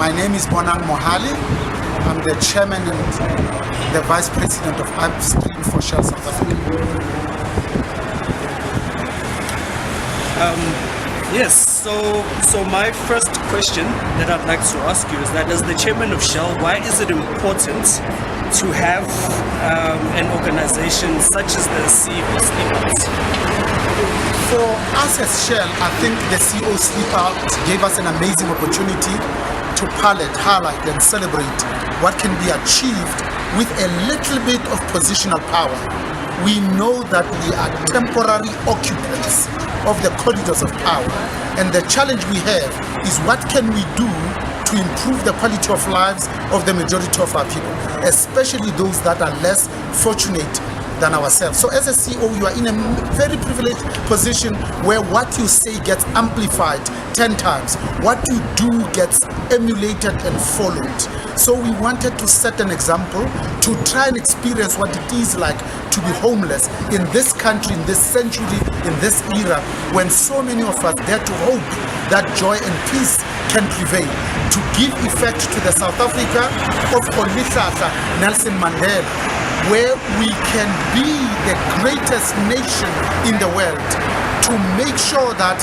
My name is Bonang Mohale. I'm the chairman and the vice president of Upstream for Shell South Africa. Yes, so my first question that I'd like to ask you is that as the chairman of Shell, why is it important to have an organization such as the CEOSleepout? For us as Shell, I think the CEOSleepout gave us an amazing opportunity to highlight and celebrate what can be achieved with a little bit of positional power. We know that we are temporary occupants of the corridors of power, and the challenge we have is what can we do to improve the quality of lives of the majority of our people, especially those that are less fortunate than ourselves. So as a CEO, you are in a very privileged position where what you say gets amplified 10 times. What you do gets emulated and followed. So we wanted to set an example to try and experience what it is like to be homeless in this country, in this century, in this era, when so many of us dare to hope that joy and peace can prevail, to give effect to the South Africa of Kolisasa Nelson Mandela, where we can be the greatest nation in the world, to make sure that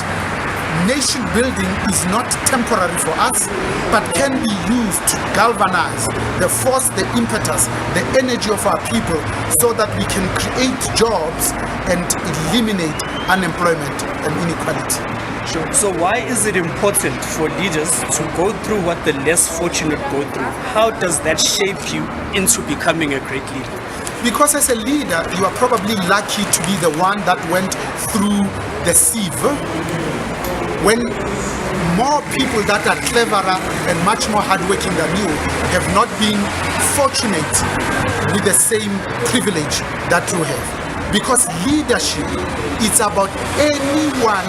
nation building is not temporary for us, but can be used to galvanize the force, the impetus, the energy of our people, so that we can create jobs and eliminate unemployment and inequality. Sure. So why is it important for leaders to go through what the less fortunate go through? How does that shape you into becoming a great leader? Because as a leader, you are probably lucky to be the one that went through the sieve, when more people that are cleverer and much more hardworking than you have not been fortunate with the same privilege that you have. Because leadership is about anyone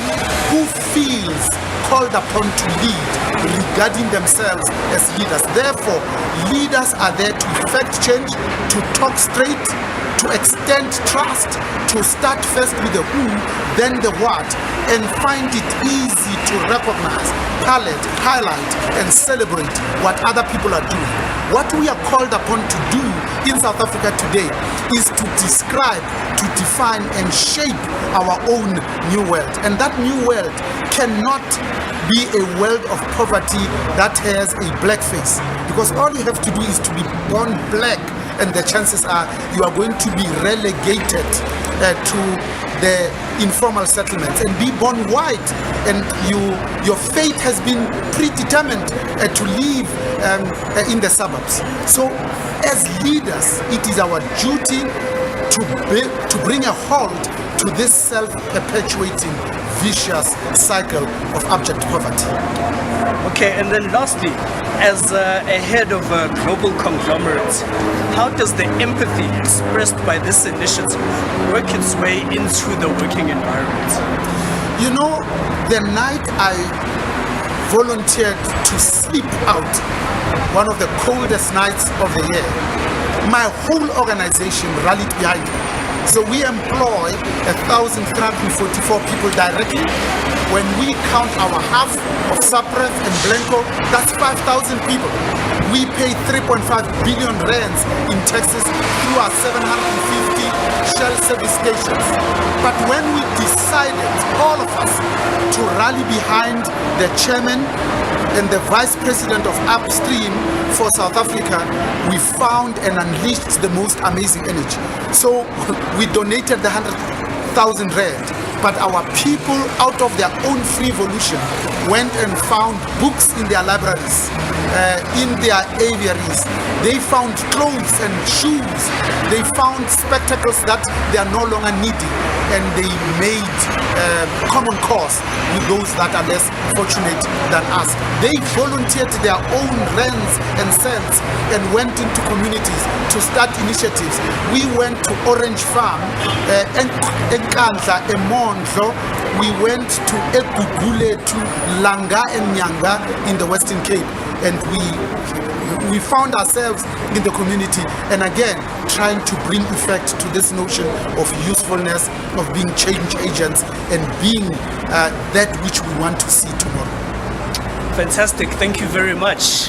who feels called upon to lead regarding themselves as leaders. Therefore, leaders are there to effect change, to talk straight, to extend trust, to start first with the who, then the what, and find it easy to recognize, highlight, and celebrate what other people are doing. What we are called upon to do in South Africa today is to describe, to define, and shape our own new world. And that new world cannot be a world of poverty that has a black face, because all you have to do is to be born black, and the chances are you are going to be relegated to the informal settlements, and be born white, and your fate has been predetermined to live in the suburbs. So as leaders, it is our duty to bring a halt to this self-perpetuating vicious cycle of abject poverty. Okay, and then lastly, as a head of a global conglomerate, how does the empathy expressed by this initiative work its way into the working environment? You know, the night I volunteered to sleep out, one of the coldest nights of the year, my whole organization rallied behind me. So we employ 1,344 people directly. When we count our half of Sapref and Blanco, that's 5,000 people. We pay 3.5 billion rands in taxes through our 750 Shell service stations. But when we decided, all of us, to rally behind the chairman and the vice president of Upstream for South Africa, we found and unleashed the most amazing energy. So we donated the 100,000 rand, but our people, out of their own free volition, went and found books in their libraries, in their aviaries. They found clothes and shoes. They found spectacles that they are no longer needing, and they made common cause with those that are less fortunate than us. They volunteered their own rands and cents and went into communities to start initiatives. We went to Orange Farm, Enkandla, Emondlo. We went to Egugule, to Langa and Nyanga in the Western Cape, and we found ourselves in the community, and again trying to bring effect to this notion of usefulness, of being change agents, and being that which we want to see tomorrow. Fantastic, thank you very much.